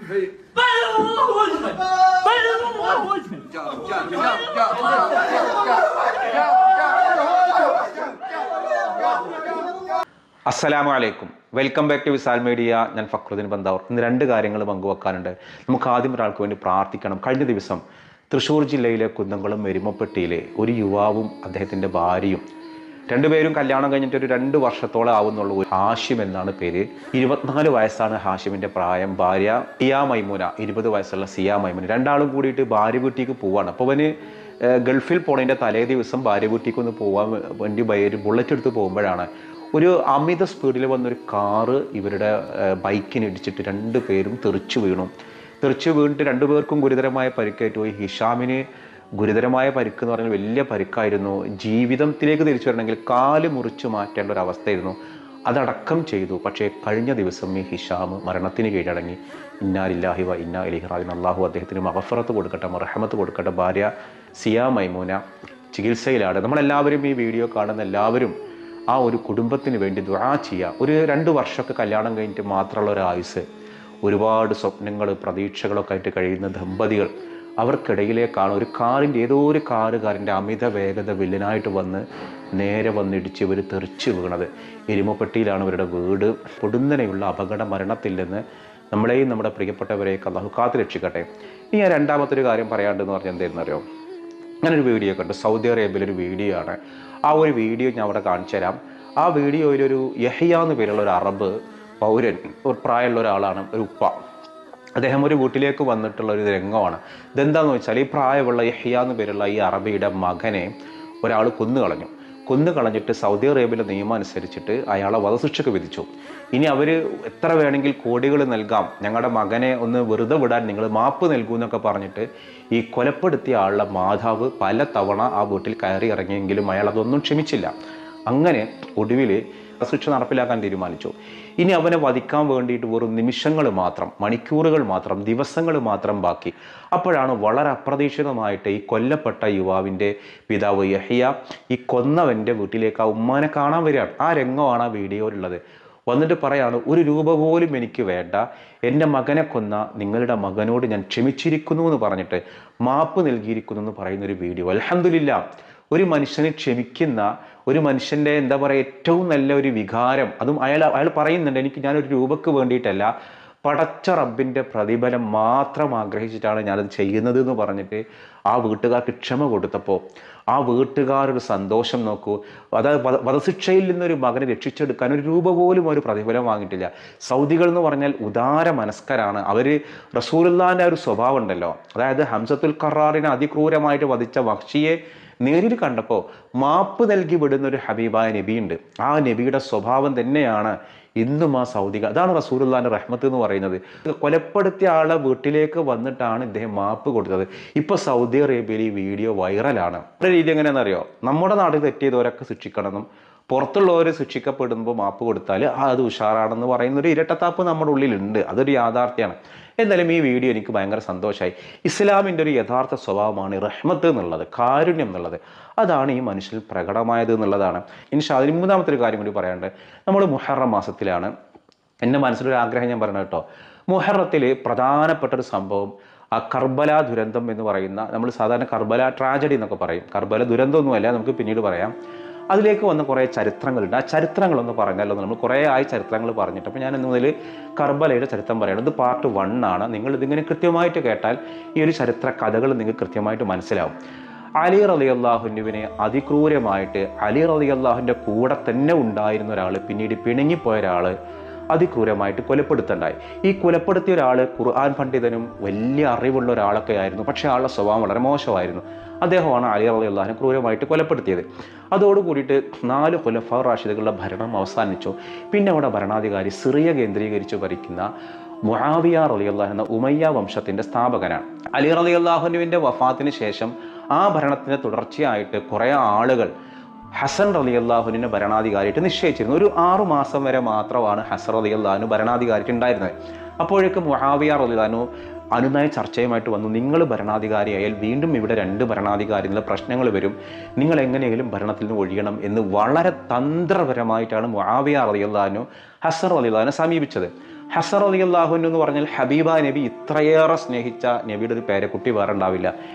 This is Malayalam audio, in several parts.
അസ്സലാമു അലൈക്കും. Welcome back to Visal media. ഞാൻ ഫക്രുദ്ദീൻ ബന്ദാവൂർ. ഇന്ന് രണ്ട് കാര്യങ്ങൾ പങ്കുവെക്കാനുണ്ട്. നമുക്ക് ആദ്യം ഒരാൾക്ക് വേണ്ടി പ്രാർത്ഥിക്കണം. കഴിഞ്ഞ ദിവസം തൃശ്ശൂർ ജില്ലയിലെ കുന്നംകുളം എരുമപ്പെട്ടിയിലെ ഒരു യുവാവും അദ്ദേഹത്തിൻ്റെ ഭാര്യയും രണ്ടുപേരും കല്യാണം കഴിഞ്ഞിട്ട് ഒരു 2 വർഷത്തോളം ആവുന്നുള്ളൂ. ഹാഷിം എന്നാണ് പേര്. 24 വയസ്സാണ് ഹാഷിമിൻ്റെ പ്രായം. ഭാര്യ സിയ മൈമുന, 20 വയസ്സുള്ള സിയ മൈമുന. രണ്ടാളും കൂടിയിട്ട് ഭാര്യ വീട്ടിലേക്ക് പോവാണ്. അപ്പോൾ അവന് ഗൾഫിൽ പോണതിൻ്റെ തലേ ദിവസം ഭാര്യ വീട്ടിലേക്ക് ഒന്ന് പോകാൻ വേണ്ടി ഒരു ബുള്ളറ്റ് എടുത്ത് പോകുമ്പോഴാണ് ഒരു അമിത സ്പീഡിൽ വന്നൊരു കാറ് ഇവരുടെ ബൈക്കിന് ഇടിച്ചിട്ട് 2 പേരും തെറിച്ചു വീണിട്ട് 2 പേർക്കും ഗുരുതരമായ പരിക്കേറ്റു പോയി. ഹിഷാമിന് ഗുരുതരമായ പരിക്ക് എന്ന് പറഞ്ഞാൽ വലിയ പരിക്കായിരുന്നു. ജീവിതത്തിലേക്ക് തിരിച്ചു വരണമെങ്കിൽ കാല് മുറിച്ച് മാറ്റേണ്ട ഒരു അവസ്ഥയായിരുന്നു. അതടക്കം ചെയ്തു. പക്ഷേ കഴിഞ്ഞ ദിവസം ഈ ഹിഷാം മരണത്തിന് കീഴടങ്ങി. ഇന്നാ ലില്ലാഹി വ ഇന്നാ ഇലൈഹി റാജിഊൻ. അല്ലാഹു അദ്ദേഹത്തിന് മഗ്ഫിറത്ത് കൊടുക്കട്ടെ, മർഹമത്ത് കൊടുക്കട്ടെ. ഭാര്യ സിയ മൈമൂന ചികിത്സയിലാണ്. നമ്മളെല്ലാവരും ഈ വീഡിയോ കാണുന്ന എല്ലാവരും ആ ഒരു കുടുംബത്തിന് വേണ്ടി ദുആ ചെയ്യുക. ഒരു 2 വർഷമൊക്കെ കല്യാണം കഴിഞ്ഞിട്ട് മാത്രമുള്ള ഒരു ആയുസ്, ഒരുപാട് സ്വപ്നങ്ങൾ പ്രതീക്ഷകളൊക്കെ ആയിട്ട് കഴിയുന്ന ദമ്പതികൾ, അവർക്കിടയിലേക്കാണ് ഒരു കാറിൻ്റെ ഏതോ ഒരു കാറുകാരൻ്റെ അമിത വേഗത വില്ലനായിട്ട് നേരെ വന്നിടിച്ച് ഇവർ തെറിച്ച് വീണത്. എരുമപ്പെട്ടിയിലാണ് ഇവരുടെ വീട്. പൊടുന്നനെയുള്ള അപകട മരണത്തിൽ നിന്ന് നമ്മളെയും നമ്മുടെ പ്രിയപ്പെട്ടവരെയൊക്കെ അല്ലാഹു കാത്ത് രക്ഷിക്കട്ടെ. ഇനി ഞാൻ രണ്ടാമത്തെ ഒരു കാര്യം പറയാണ്ടെന്ന് പറഞ്ഞാൽ എന്തായിരുന്നു അറിയോ? അങ്ങനൊരു വീഡിയോ കണ്ടു. സൗദി അറേബ്യയിലൊരു വീഡിയോ ആണ്. ആ ഒരു വീഡിയോ ഞാൻ അവിടെ കാണിച്ചു തരാം. ആ വീഡിയോയിലൊരു യഹ്യ എന്ന് പേരുള്ള ഒരു അറബ് പൗരൻ, ഒരു പ്രായമുള്ള ഒരാളാണ്, ഒരു ഉപ്പ. അദ്ദേഹം ഒരു വീട്ടിലേക്ക് വന്നിട്ടുള്ള ഒരു രംഗമാണ്. ഇതെന്താണെന്ന് വെച്ചാൽ ഈ പ്രായമുള്ള യഹ്യ എന്ന് പേരുള്ള ഈ അറബിയുടെ മകനെ ഒരാൾ കൊന്നു കളഞ്ഞിട്ട് സൗദി അറേബ്യയിലെ നിയമം അനുസരിച്ചിട്ട് അയാളെ വധശിക്ഷയ്ക്ക് വിധിച്ചു. ഇനി അവർ എത്ര വേണമെങ്കിൽ കോടികൾ നൽകാം, ഞങ്ങളുടെ മകനെ ഒന്ന് വെറുതെ വിടാൻ നിങ്ങൾ മാപ്പ് നൽകൂ എന്നൊക്കെ പറഞ്ഞിട്ട് ഈ കൊലപ്പെടുത്തിയ ആളുടെ മാതാവ് പല തവണ ആ വീട്ടിൽ കയറി ഇറങ്ങിയെങ്കിലും അയാൾ അതൊന്നും ക്ഷമിച്ചില്ല. അങ്ങനെ ഒടുവിൽ ശിക്ഷ നടപ്പിലാക്കാൻ തീരുമാനിച്ചു. ഇനി അവനെ വധിക്കാൻ വേണ്ടിയിട്ട് വെറും നിമിഷങ്ങൾ മാത്രം, മണിക്കൂറുകൾ മാത്രം, ദിവസങ്ങൾ മാത്രം ബാക്കി. അപ്പോഴാണ് വളരെ അപ്രതീക്ഷിതമായിട്ട് ഈ കൊല്ലപ്പെട്ട യുവാവിൻ്റെ പിതാവ് യഹ്യ ഈ കൊന്നവൻ്റെ വീട്ടിലേക്ക് ആ ഉമ്മാനെ കാണാൻ വരികയാണ്. ആ രംഗമാണ് ആ വീഡിയോയിലുള്ളത്. വന്നിട്ട് പറയാണ്, 1 രൂപ പോലും എനിക്ക് വേണ്ട, എൻ്റെ മകനെ കൊന്ന നിങ്ങളുടെ മകനോട് ഞാൻ ക്ഷമിച്ചിരിക്കുന്നു എന്ന് പറഞ്ഞിട്ട് മാപ്പ് നൽകിയിരിക്കുന്നു എന്ന് പറയുന്നൊരു വീഡിയോ. അൽഹംദുലില്ലാ, ഒരു മനുഷ്യനെ ക്ഷമിക്കുന്ന ഒരു മനുഷ്യൻ്റെ എന്താ പറയുക ഏറ്റവും നല്ല ഒരു വികാരം. അതും അയാൾ പറയുന്നുണ്ട്, ഞാനൊരു രൂപക്ക് വേണ്ടിയിട്ടല്ല, പടച്ച റബ്ബിൻ്റെ പ്രതിഫലം മാത്രം ആഗ്രഹിച്ചിട്ടാണ് ഞാനത് ചെയ്യുന്നത് എന്ന് പറഞ്ഞിട്ട് ആ വീട്ടുകാർക്ക് ക്ഷമ കൊടുത്തപ്പോൾ ആ വീട്ടുകാരൊരു സന്തോഷം നോക്കൂ. അതായത് വധശിക്ഷയിൽ നിന്നൊരു മകനെ രക്ഷിച്ചെടുക്കാൻ 1 രൂപ പോലും ഒരു പ്രതിഫലം വാങ്ങിയിട്ടില്ല. സൗദികൾ എന്ന് പറഞ്ഞാൽ ഉദാര മനസ്കരാണ്. അവർ റസൂലുള്ളാഹിൻ്റെ ഒരു സ്വഭാവം ഉണ്ടല്ലോ, അതായത് ഹംസത്തുൽ ഖറാറിനെ അതിക്രൂരമായിട്ട് വധിച്ച വഹ്ഷിയെ നേരിൽ കണ്ടപ്പോൾ മാപ്പ് നൽകി വിടുന്നൊരു ഹബീബായ നബിയുണ്ട്. ആ നബിയുടെ സ്വഭാവം തന്നെയാണ് ഇന്നും ആ സൗദിക. അതാണ് റസൂലുള്ളാഹിന്റെ റഹ്മത്ത് എന്ന് പറയുന്നത്. കൊലപ്പെടുത്തിയ ആളെ വീട്ടിലേക്ക് വന്നിട്ടാണ് ഇദ്ദേഹം മാപ്പ് കൊടുത്തത്. ഇപ്പോൾ സൗദി അറേബ്യയിൽ ഈ വീഡിയോ വൈറലാണ്. ഒരു രീതി എങ്ങനെയാണെന്നറിയോ? നമ്മുടെ നാട്ടിൽ തെറ്റിയതോരൊക്കെ ശിക്ഷിക്കണമെന്നും പുറത്തുള്ളവർ ശിക്ഷിക്കപ്പെടുമ്പോൾ മാപ്പ് കൊടുത്താൽ അത് ഉഷാറാണെന്ന് പറയുന്നൊരു ഇരട്ടത്താപ്പ് നമ്മുടെ ഉള്ളിലുണ്ട്. അതൊരു യാഥാർത്ഥ്യമാണ്. എന്നാലും ഈ വീഡിയോ എനിക്ക് ഭയങ്കര സന്തോഷമായി. ഇസ്ലാമിൻ്റെ ഒരു യഥാർത്ഥ സ്വഭാവമാണ് റഹ്മത്ത് എന്നുള്ളത്, കാരുണ്യം എന്നുള്ളത്. അതാണ് ഈ മനുഷ്യൽ പ്രകടമായത് എന്നുള്ളതാണ്. ഇൻഷാ അല്ലാഹ് 3ാമത്തെ ഒരു കാര്യം കൂടി പറയാനുണ്ട്. നമ്മൾ മുഹറം മാസത്തിലാണ്. എൻ്റെ മനസ്സിലൊരു ആഗ്രഹം ഞാൻ പറഞ്ഞു കേട്ടോ. മുഹറത്തിൽ പ്രധാനപ്പെട്ടൊരു സംഭവം ആ കർബല ദുരന്തം എന്ന് പറയുന്ന, നമ്മൾ സാധാരണ കർബല ട്രാജഡി എന്നൊക്കെ പറയും. കർബല ദുരന്തമൊന്നുമല്ല, നമുക്ക് പിന്നീട് പറയാം. അതിലേക്ക് വന്ന കുറേ ചരിത്രങ്ങളുണ്ട്. ആ ചരിത്രങ്ങളൊന്ന് പറഞ്ഞല്ലോ. നമ്മൾ കുറേ ചരിത്രങ്ങൾ പറഞ്ഞിട്ട് അപ്പോൾ ഞാൻ ഇന്ന് മുതൽ കർബലയുടെ ചരിത്രം പറയണം. ഇത് പാർട്ട് 1 ആണ്. നിങ്ങൾ ഇതിങ്ങനെ കൃത്യമായിട്ട് കേട്ടാൽ ഈ ഒരു ചരിത്ര കഥകൾ നിങ്ങൾക്ക് കൃത്യമായിട്ട് മനസ്സിലാവും. അലി റളിയല്ലാഹുവിനെ അതിക്രൂരമായിട്ട് അലി റളിയല്ലാഹുവിൻ്റെ കൂടെ തന്നെ ഉണ്ടായിരുന്ന ഒരാൾ പിന്നീട് പിണങ്ങിപ്പോയ ഒരാൾ അതിക്രൂരമായിട്ട് കൊലപ്പെടുത്തുണ്ടായി. ഈ കൊലപ്പെടുത്തിയ ഒരാൾ ഖുർആൻ പണ്ഡിതനും വലിയ അറിവുള്ള ഒരാളൊക്കെ ആയിരുന്നു. പക്ഷേ ആളുടെ സ്വഭാവം വളരെ മോശമായിരുന്നു. അദ്ദേഹമാണ് അലി റളിയല്ലാഹുവിനെ ക്രൂരമായിട്ട് കൊലപ്പെടുത്തിയത്. അതോടുകൂടിയിട്ട് 4 ഖുലഫാ റാഷിദുകളുടെ ഭരണം അവസാനിച്ചു. പിന്നെ അവിടെ ഭരണാധികാരി സിറിയ കേന്ദ്രീകരിച്ച് ഭരിക്കുന്ന മുആവിയ റളിയല്ലാഹു എന്ന ഉമയ്യ വംശത്തിൻ്റെ സ്ഥാപകനാണ്. അലി റളിയല്ലാഹുവിൻ്റെ വഫാത്തിന് ശേഷം ആ ഭരണത്തിന് തുടർച്ചയായിട്ട് കുറേ ആളുകൾ ഹസൻ റളിയല്ലാഹുവിനെ ഭരണാധികാരിയായിട്ട് നിശ്ചയിച്ചിരുന്നു. ഒരു 6 മാസം വരെ മാത്രമാണ് ഹസൻ റളിയല്ലാഹു ഭരണാധികാരിയായിട്ട് ഉണ്ടായിരുന്നത്. അപ്പോഴേക്കും മുആവിയ റളിയല്ലാഹു അനുനയ ചർച്ചയുമായിട്ട് വന്നു. നിങ്ങൾ ഭരണാധികാരിയായാൽ വീണ്ടും ഇവിടെ 2 ഭരണാധികാരികളുടെ പ്രശ്നങ്ങൾ വരും, നിങ്ങൾ എങ്ങനെയെങ്കിലും ഭരണത്തിൽ നിന്ന് ഒഴിയണം എന്ന് വളരെ തന്ത്രപരമായിട്ടാണ് മുആവിയ റളിയല്ലാഹു ഹസൻ റളിയല്ലാഹുവിനെ സമീപിച്ചത്. ഹസൻ റളിയല്ലാഹു അൻഹു എന്ന് പറഞ്ഞാൽ ഹബീബ നബി ഇത്രയേറെ സ്നേഹിച്ച നബിയുടെ ഒരു പേരക്കുട്ടി വേറെ ഉണ്ടാവില്ല.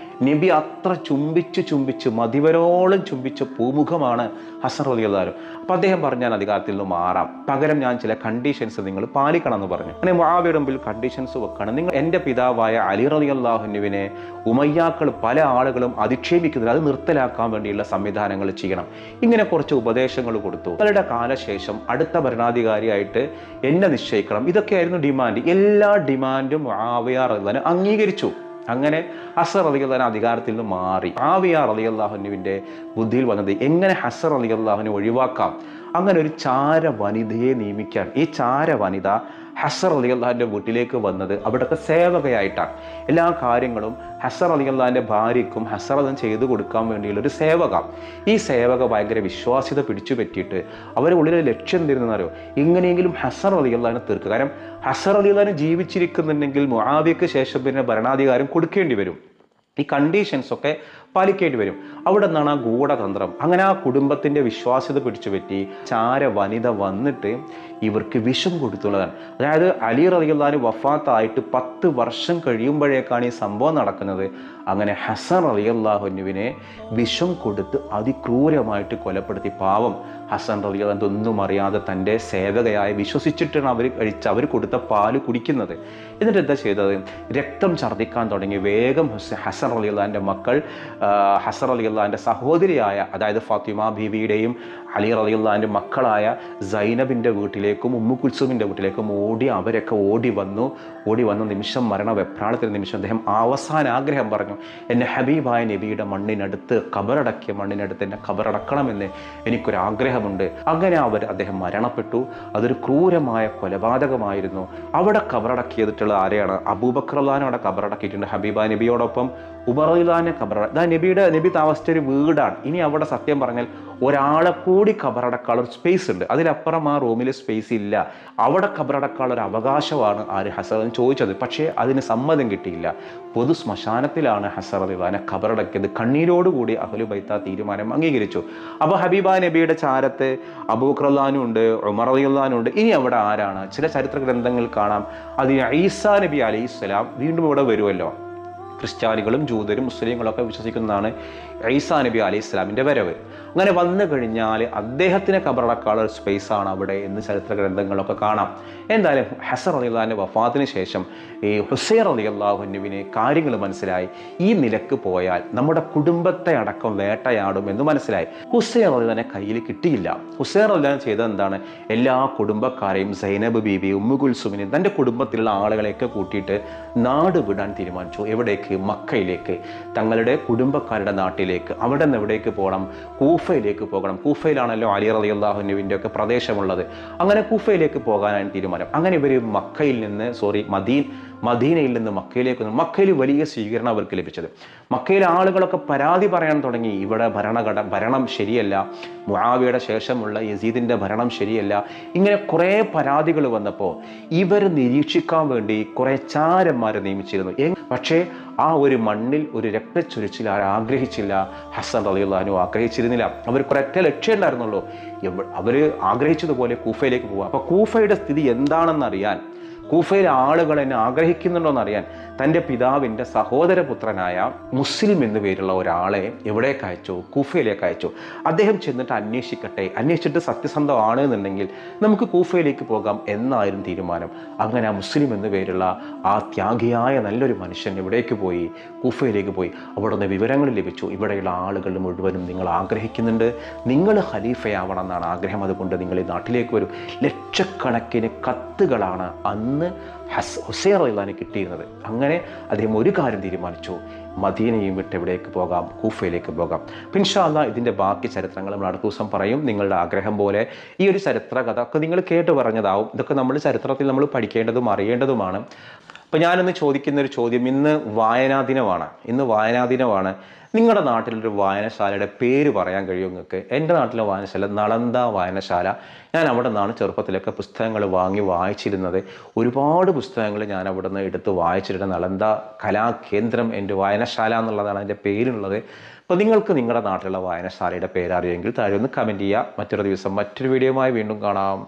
നബി അത്ര ചുംബിച്ച് മതിവരോളം ചുംബിച്ച പൂമുഖമാണ് ഹസൻ റളിയല്ലാഹു അൻഹു. അപ്പം അദ്ദേഹം പറഞ്ഞാൽ അധികാരത്തിൽ നിന്ന് മാറാം, പകരം ഞാൻ ചില കണ്ടീഷൻസ് നിങ്ങൾ പാലിക്കണം എന്ന് പറഞ്ഞു. അങ്ങനെ മുആവിയയുടെ മുമ്പിൽ കണ്ടീഷൻസ് വെക്കണം. നിങ്ങൾ എൻ്റെ പിതാവായ അലി റളിയല്ലാഹു അൻഹുവിനെ ഉമയ്യാക്കൾ പല ആളുകളും അധിക്ഷേപിക്കുന്നത് അത് നിർത്തലാക്കാൻ വേണ്ടിയുള്ള സംവിധാനങ്ങൾ ചെയ്യണം. ഇങ്ങനെ കുറച്ച് ഉപദേശങ്ങൾ കൊടുത്തു. അവരുടെ കാലശേഷം അടുത്ത ഭരണാധികാരിയായിട്ട് എന്നെ നിശ്ചയിക്കണം. ഇതൊക്കെയായിരുന്നു ഡിമാൻഡ്. എല്ലാ ഡിമാൻഡും മുആവിയ റളിയല്ലാഹു അൻഹു അംഗീകരിച്ചു. അങ്ങനെ ഹസൻ റളിയല്ലാഹു അൻഹു അധികാരത്തിൽ നിന്ന് മാറി. മുആവിയ റളിയല്ലാഹു അൻഹുവിൻ്റെ ബുദ്ധിയിൽ വന്നത് എങ്ങനെ ഹസൻ റളിയല്ലാഹു അൻഹു ഒഴിവാക്കാം, അങ്ങനെ ഒരു ചാര വനിതയെ നിയമിക്കാൻ. ഈ ചാര വനിത ഹസൻ റളിയല്ലാഹു അൻഹുവിൻ്റെ വീട്ടിലേക്ക് വന്നത് അവിടുത്തെ സേവകയായിട്ടാണ്. എല്ലാ കാര്യങ്ങളും ഹസൻ റളിയല്ലാഹു അൻഹുവിൻ്റെ ഭാര്യയ്ക്കും ഹസൻ റളിയല്ലാഹു ചെയ്തു കൊടുക്കാൻ വേണ്ടിയുള്ള ഒരു സേവക. ഈ സേവക ഭയങ്കര വിശ്വാസ്യത പിടിച്ചു പറ്റിയിട്ട് അവരുടെ ഉള്ളിലെ ലക്ഷ്യം തരുന്നതോ എങ്ങനെയെങ്കിലും ഹസൻ റളിയല്ലാഹു അൻഹു തീർക്കുക. കാരണം ഹസൻ റളിയല്ലാഹു അൻഹു ജീവിച്ചിരിക്കുന്നുണ്ടെങ്കിൽ മുആവിയയ്ക്ക് ശേഷം പിന്നെ ഭരണാധികാരം കൊടുക്കേണ്ടി വരും. ഈ കണ്ടീഷൻസ് ഒക്കെ പാലിക്കേണ്ടി വരും. അവിടെ നിന്നാണ് ആ ഗൂഢതന്ത്രം. അങ്ങനെ ആ കുടുംബത്തിൻ്റെ വിശ്വാസ്യത പിടിച്ചു പറ്റി ചാര വനിത വന്നിട്ട് ഇവർക്ക് വിഷം കൊടുത്തുള്ളതാണ്. അതായത് അലി റളിയല്ലാഹു അൻഹു വഫാത്തായിട്ട് 10 വർഷം കഴിയുമ്പോഴേക്കാണ് ഈ സംഭവം നടക്കുന്നത്. അങ്ങനെ ഹസൻ റളിയല്ലാഹു അൻഹുവിനെ വിഷം കൊടുത്ത് അതിക്രൂരമായിട്ട് കൊലപ്പെടുത്തി. പാവം ഹസൻ റളിയല്ലാഹു അൻഹു ഒന്നും അറിയാതെ തൻ്റെ സേവകയായി വിശ്വസിച്ചിട്ടാണ് അവർ കൊടുത്ത പാല് കുടിക്കുന്നത്. എന്നിട്ട് എന്താ ചെയ്തത്? രക്തം ഛർദ്ദിക്കാൻ തുടങ്ങി. വേഗം ഹസൻ റളിയല്ലാഹു അൻഹുവിൻ്റെ മക്കൾ ഹസൻ റളിയല്ലാഹു അൻഹുവിൻ്റെ സഹോദരിയായ അതായത് ഫാത്തിമ ബീവിയുടെയും അലി റളിയല്ലാഹു അൻഹു മക്കളായ സൈനബിൻ്റെ വീട്ടിലേക്കും ഉമ്മു കുൽസുമിൻ്റെ വീട്ടിലേക്കും അവരൊക്കെ ഓടി വന്ന നിമിഷം, മരണ വെപ്രാളത്തിന് നിമിഷം അദ്ദേഹം അവസാന ആഗ്രഹം പറഞ്ഞു, എന്നെ ഹബീബായ നബിയുടെ മണ്ണിനടുത്ത് കബറടക്കിയ മണ്ണിനടുത്ത് എന്നെ കബറടക്കണമെന്ന് എനിക്കൊരാഗ്രഹമുണ്ട്. അങ്ങനെ അദ്ദേഹം മരണപ്പെട്ടു. അതൊരു ക്രൂരമായ കൊലപാതകമായിരുന്നു. അവിടെ കബറടക്കിയതിട്ടുള്ള ആരെയാണ്? അബൂബക്കർ റളിയല്ലാഹു അവിടെ കബറടക്കിയിട്ടുണ്ട് ഹബീബായ നബിയോടൊപ്പം. ഉമർ റളിയല്ലാഹു നബി താമസിച്ച ഒരു വീടാണ്. ഇനി അവിടെ സത്യം പറഞ്ഞാൽ ഒരാളെ കൂടി കബറടക്കാനുള്ള സ്പേസ് ഉണ്ട്. അതിലപ്പുറം ആ റൂമിൽ സ്പേസ് ഇല്ല. അവിടെ കബറടക്കാനുള്ള ഒരു അവകാശമാണ് ആര് ഹസൻ ചോദിച്ചത്. പക്ഷേ അതിന് സമ്മതം കിട്ടിയില്ല. പൊതു ശ്മശാനത്തിലാണ് ഹസൻ റളിയല്ലാഹു അൻഹു കബറടക്കിയത്. കണ്ണീരോടുകൂടി അഹ്ലു ബൈത്ത് തീരുമാനം അംഗീകരിച്ചു. അപ്പോൾ ഹബീബ നബിയുടെ ചാരത്ത് അബൂബക്കർ റളിയല്ലാഹു അൻഹു ഉണ്ട്, ഉമർ റളിയല്ലാഹു അൻഹു ഉണ്ട്. ഇനി അവിടെ ആരാണ്? ചില ചരിത്ര ഗ്രന്ഥങ്ങൾ കാണാം അതിന് ഈസാ നബി അലൈഹിസ്സലാം വീണ്ടും ഇവിടെ വരുമല്ലോ. ക്രിസ്ത്യാനികളും ജൂതരും മുസ്ലിങ്ങളൊക്കെ വിശ്വസിക്കുന്നതാണ് ഈസാ നബി അലൈഹിസ്സലാമിൻ്റെ വരവ്. അങ്ങനെ വന്നു കഴിഞ്ഞാൽ അദ്ദേഹത്തിനെ കബറടക്കാനുള്ള സ്പേസാണ് അവിടെ എന്ന് ചരിത്ര ഗ്രന്ഥങ്ങളൊക്കെ കാണാം. എന്തായാലും ഹസൻ റളിയല്ലാഹു അൻഹു വഫാത്തിന് ശേഷം ഈ ഹുസൈൻ റളിയല്ലാഹു അൻഹുവിന് കാര്യങ്ങൾ മനസ്സിലായി. ഈ നിലക്ക് പോയാൽ നമ്മുടെ കുടുംബത്തെ അടക്കം വേട്ടയാടും എന്ന് മനസ്സിലായി. ഹുസൈൻ റളിയല്ലാഹു അൻഹുവിനെ കയ്യിൽ കിട്ടിയില്ല. ഹുസൈൻ റളിയല്ലാഹു അൻഹു ചെയ്തത് എന്താണ്? എല്ലാ കുടുംബക്കാരെയും സൈനബ് ബീബി, ഉമ്മു കുൽസുമിനെ, തൻ്റെ കുടുംബത്തിലുള്ള ആളുകളെയൊക്കെ കൂട്ടിയിട്ട് നാട് വിടാൻ തീരുമാനിച്ചു. എവിടേക്ക്? മക്കയിലേക്ക്, തങ്ങളുടെ കുടുംബക്കാരുടെ നാട്ടിലേക്ക്. അവിടെ നിന്ന് എവിടേക്ക് പോകണം? കൂഫയിലേക്ക് പോകണം. കൂഫയിലാണല്ലോ അലി റളിയല്ലാഹു അൻഹുവിൻ്റെ ഒക്കെ പ്രദേശമുള്ളത്. അങ്ങനെ കൂഫയിലേക്ക് പോകാനാണ് തീരുമാനം. അങ്ങനെ ഇവർ മദീനയിൽ നിന്ന് മക്കയിലേക്ക് വന്നു. മക്കയിൽ വലിയ സ്വീകരണം അവർക്ക് ലഭിച്ചത്. മക്കയിലെ ആളുകളൊക്കെ പരാതി പറയാൻ തുടങ്ങി, ഇവിടെ ഭരണം ശരിയല്ല, മുആവിയയുടെ ശേഷമുള്ള യസീദിൻ്റെ ഭരണം ശരിയല്ല. ഇങ്ങനെ കുറേ പരാതികൾ വന്നപ്പോൾ ഇവർ നിരീക്ഷിക്കാൻ വേണ്ടി കുറേ ചാരന്മാരെ നിയമിച്ചിരുന്നു. പക്ഷേ ആ ഒരു മണ്ണിൽ ഒരു രക്തച്ചൊരിച്ചിൽ ആഗ്രഹിച്ചില്ല. ഹസൻ റളിയല്ലാഹു അൻഹു ആഗ്രഹിച്ചിരുന്നില്ല. അവർക്ക് ഒരൊറ്റ ലക്ഷ്യം ഉണ്ടായിരുന്നുള്ളൂ, അവർ ആഗ്രഹിച്ചതുപോലെ കൂഫയിലേക്ക് പോവുക. അപ്പോൾ കൂഫയുടെ സ്ഥിതി എന്താണെന്നറിയാൻ, കൂഫയിലെ ആളുകൾ എന്നെ ആഗ്രഹിക്കുന്നുണ്ടോ എന്നറിയാൻ തൻ്റെ പിതാവിൻ്റെ സഹോദരപുത്രനായ മുസ്ലിം എന്നു പേരുള്ള ഒരാളെ എവിടേക്ക് അയച്ചു? കൂഫയിലേക്ക് അയച്ചു. അദ്ദേഹം ചെന്നിട്ട് അന്വേഷിച്ചിട്ട് സത്യസന്ധമാണ് എന്നുണ്ടെങ്കിൽ നമുക്ക് കൂഫയിലേക്ക് പോകാം എന്നായിരുന്നു തീരുമാനം. അങ്ങനെ ആ മുസ്ലിം എന്നു പേരുള്ള ആ ത്യാഗിയായ നല്ലൊരു മനുഷ്യൻ എവിടേക്ക് പോയി? കൂഫയിലേക്ക് പോയി. അവിടെ നിന്ന് വിവരങ്ങൾ ലഭിച്ചു. ഇവിടെയുള്ള ആളുകൾ മുഴുവനും നിങ്ങൾ ആഗ്രഹിക്കുന്നുണ്ട്, നിങ്ങൾ ഖലീഫയാവണം എന്നാണ് ആഗ്രഹം, അതുകൊണ്ട് നിങ്ങൾ ഈ നാട്ടിലേക്ക് വരും. ലക്ഷക്കണക്കിന് കത്തുകളാണ് അന്ന് ഹുസൈൻ റളിയല്ലാഹു അൻഹു കിട്ടിയിരുന്നത്. അങ്ങനെ അദ്ദേഹം ഒരു കാര്യം തീരുമാനിച്ചു, മദീനയും വിട്ട് എവിടേക്ക് പോകാം? കൂഫയിലേക്ക് പോകാം. ഇൻഷാ അല്ലാഹ് ഇതിൻ്റെ ബാക്കി ചരിത്രങ്ങൾ നമ്മൾ അടുത്ത ദിവസം പറയും. നിങ്ങളുടെ ആഗ്രഹം പോലെ ഈ ഒരു ചരിത്ര കഥ ഒക്കെ നിങ്ങൾ കേട്ട് പറഞ്ഞതാവും. ഇതൊക്കെ നമ്മൾ ചരിത്രത്തിൽ നമ്മൾ പഠിക്കേണ്ടതും അറിയേണ്ടതുമാണ്. അപ്പോൾ ഞാനിന്ന് ചോദിക്കുന്നൊരു ചോദ്യം, ഇന്ന് വായനാ ദിനമാണ്. നിങ്ങളുടെ നാട്ടിലൊരു വായനശാലയുടെ പേര് പറയാൻ കഴിയും നിങ്ങൾക്ക്? എൻ്റെ നാട്ടിലെ വായനശാല നളന്ദ വായനശാല. ഞാൻ അവിടെ നിന്നാണ് ചെറുപ്പത്തിലൊക്കെ പുസ്തകങ്ങൾ വായിച്ചിരുന്നത്. ഒരുപാട് പുസ്തകങ്ങൾ ഞാൻ അവിടെ നിന്ന് എടുത്ത് വായിച്ചിട്ടുണ്ട്. നളന്ദ കലാകേന്ദ്രം എൻ്റെ വായനശാല എന്നുള്ളതാണ് എൻ്റെ പേരുള്ളത്. അപ്പോൾ നിങ്ങൾക്ക് നിങ്ങളുടെ നാട്ടിലുള്ള വായനശാലയുടെ പേരറിയുമെങ്കിൽ താഴെ ഒന്ന് കമൻറ്റ് ചെയ്യുക. മറ്റൊരു ദിവസം മറ്റൊരു വീഡിയോയുമായി വീണ്ടും കാണാം.